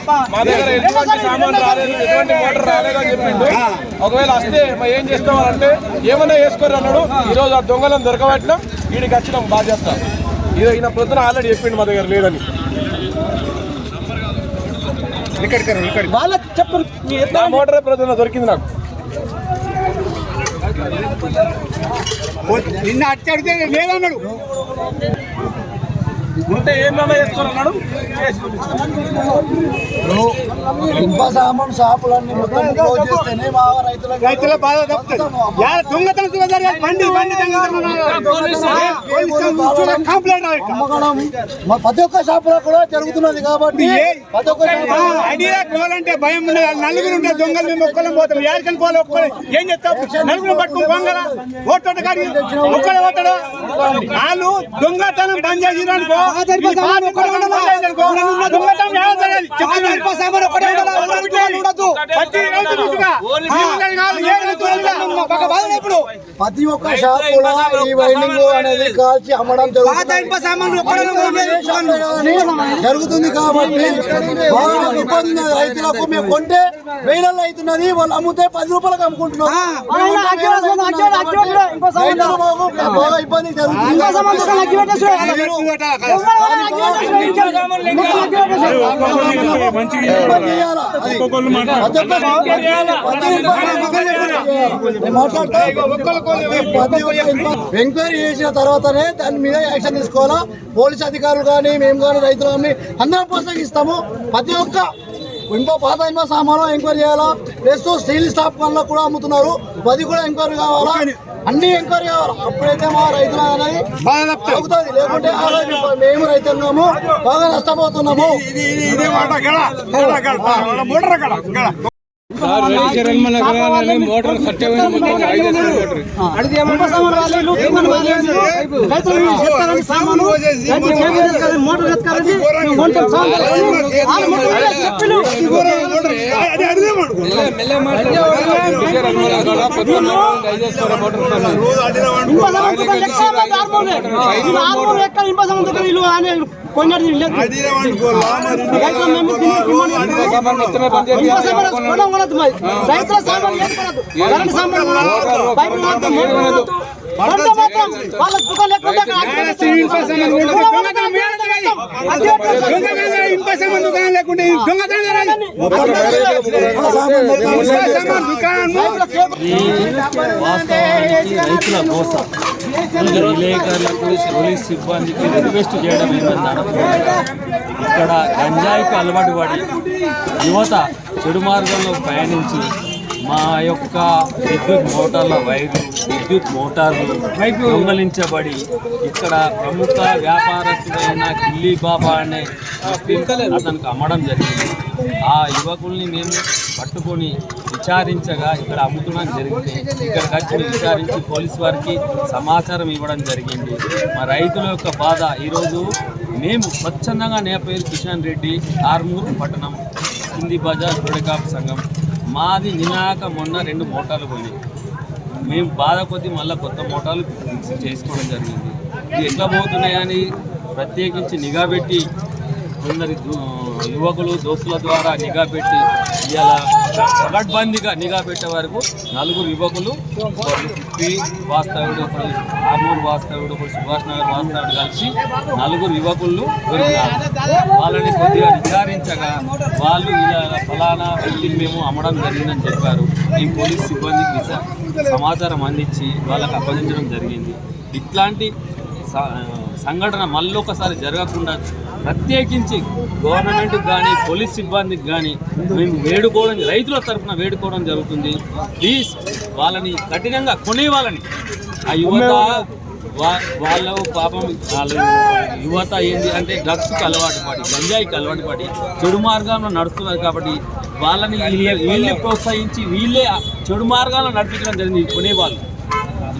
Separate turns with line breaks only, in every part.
మా దగ్గర ఎటువంటి సామాన్ రాలేదు, ఎటువంటి మోటార్ రాలేదు అని చెప్పిండు. ఒకవేళ వస్తే ఏం చేసుకోవాలంటే ఏమన్నా వేసుకోరు అన్నాడు. ఈరోజు ఆ దొంగలను దొరకబట్టినాం, వీడికి వచ్చినాం బాధ్యత. ఈయన పొద్దున ఆల్రెడీ చెప్పిండు మా దగ్గర లేదని. నా మోటార్ ప్రజలు దొరికింది నాకు.
నిన్న అట్టి అడిగితే లేదన్నాడు.
ఉంటే ఏమన్నా చేసుకున్నాడు.
ఇనుప సామాన్ షాపులన్నీ మొత్తం క్లోజ్ చేస్తేనే మా రైతుల
బాధ తప్పుతుంది. దొంగతనం
ప్రతి ఒక్క షాపులో కూడా జరుగుతున్నది కాబట్టి ప్రతి ఒక్క
ఐడియా పోవాలంటే భయం నలుగురు ఉంటే దొంగలు మేము ఒక్కళ్ళం పోతాం. ఏడికని పోలే ఒక్కడే ఏం చెప్తావు? నలుగురు పట్టుకుని పొంగల ఓటు కాడి ఒక్కడే పోతాడు. వాళ్ళు దొంగతనం బంద్ చేసిరనుకో
ప్రతి ఒక్క షాపులో ఈ వైండింగ్ అనేది కాల్చి అమ్మడం జరుగుతుంది కాబట్టి బాగా ఇబ్బంది రైతులకు. మేము కొంటే వేలల్లో అవుతున్నది, వాళ్ళు అమ్ముతే 10 రూపాయలకు అమ్ముకుంటున్నాం. బాగా ఇబ్బంది జరుగుతుంది. ఎంక్వైరీ చేసిన తర్వాతనే దాని మీద యాక్షన్ తీసుకోవాలా. పోలీస్ అధికారులు కానీ మేము కానీ రైతులు కానీ అందరం ప్రోత్సహిస్తాము. ప్రతి ఒక్క పాత ఇనుప సామాను ఎంక్వైరీ చేయాలా. ప్లస్ స్టీల్ స్టాప్ వల్ల కూడా అమ్ముతున్నారు, అది కూడా ఎంక్వైరీ కావాలా. అన్ని ఎంక్వైరీ కావాలి. అప్పుడైతే మా రైతులు అనేది అవుతుంది. లేకుంటే మేము రైతున్నాము, బాగా నష్టపోతున్నాము.
మోటార్
రైతుల సామాన్ కరెంట్ సామాన్
రైతుల కోసం విలేకరులకు పోలీస్ సిబ్బందికి రిక్వెస్ట్ చేయడం ఏంటంటే, ఇక్కడ గంజాయికి అలవాటు పడి యువత చెడు మార్గంలో పయనించి మా యొక్క విద్యుత్ మోటార్ల వైర్లు, విద్యుత్ మోటార్లు దొంగలించబడి ఇక్కడ ప్రముఖ వ్యాపారస్తుడైన కిల్లీ బాబా అనే అతనికి అమ్మడం జరిగింది. ఆ యువకుల్ని మేము పట్టుకొని విచారించగా ఇక్కడ అమ్ముతున్నాం జరిగితే ఇక్కడికి వచ్చి విచారించి పోలీసు వారికి సమాచారం ఇవ్వడం జరిగింది. మా రైతుల యొక్క బాధ ఈరోజు మేము స్వచ్ఛందంగా, నా పేరు కిషన్ రెడ్డి, ఆర్మూరు పట్టణం, హిందీ బజార్ దొడకాపు సంఘం. మాది నినాక మొన్న 2 మోటార్లు పోయినాయి. మేము బాధ కొద్దీ మళ్ళీ కొత్త మోటార్లు ఫిక్స్ చేసుకోవడం జరిగింది. ఇది ఎట్లా పోతున్నాయని ప్రత్యేకించి నిఘా పెట్టి కొందరి యువకులు దోస్తుల ద్వారా నిఘా పెట్టి ఇలా పగడ్బందీగా నిఘా పెట్టే వరకు 4 యువకులు, వాస్తవుడు, ఒకడు ఆర్మూరు వాస్తవుడు, ఒకడు సుభాష్ నగర్ వాస్తవుడు కలిసి 4 యువకులు దొరికినారు. వాళ్ళని కొద్దిగా విచారించగా వాళ్ళు ఇలా ఫలానా వ్యక్తిని మేము అమ్మడం జరిగిందని చెప్పారు. ఈ పోలీస్ సిబ్బందికి సమాచారం అందించి వాళ్ళకి అప్పగించడం జరిగింది. ఇట్లాంటి సంఘటన మళ్ళొకసారి జరగకుండా ప్రత్యేకించి గవర్నమెంట్కి కానీ పోలీస్ సిబ్బందికి కానీ మేము వేడుకోవడం, రైతుల తరఫున వేడుకోవడం జరుగుతుంది. ప్లీజ్ వాళ్ళని కఠినంగా కొనేవాళ్ళని. ఆ యువత వాళ్ళు పాపం యువత ఏంటి అంటే డ్రగ్స్కి అలవాటు పడి, గంజాయికి అలవాటు పడి చెడు మార్గంలో నడుస్తున్నారు. కాబట్టి వాళ్ళని వీళ్ళే ప్రోత్సహించి వీళ్ళే చెడు మార్గాల్లో నడిపించడం జరిగింది. కొనేవాళ్ళు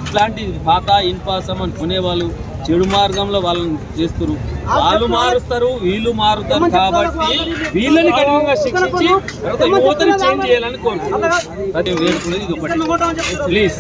ఇట్లాంటి పాత ఇనుప సామాన్ కొనేవాళ్ళు చెడు మార్గంలో వాళ్ళని చేస్తారు. వాళ్ళు మారుస్తారు, వీళ్ళు మారుతారు. కాబట్టి వీళ్ళని కఠినంగా శిక్షించి యువతని చేంజ్ చేయాలని కోరుకుంటున్నారు. అది వేడుకునేది ఇది ఒకటి. ప్లీజ్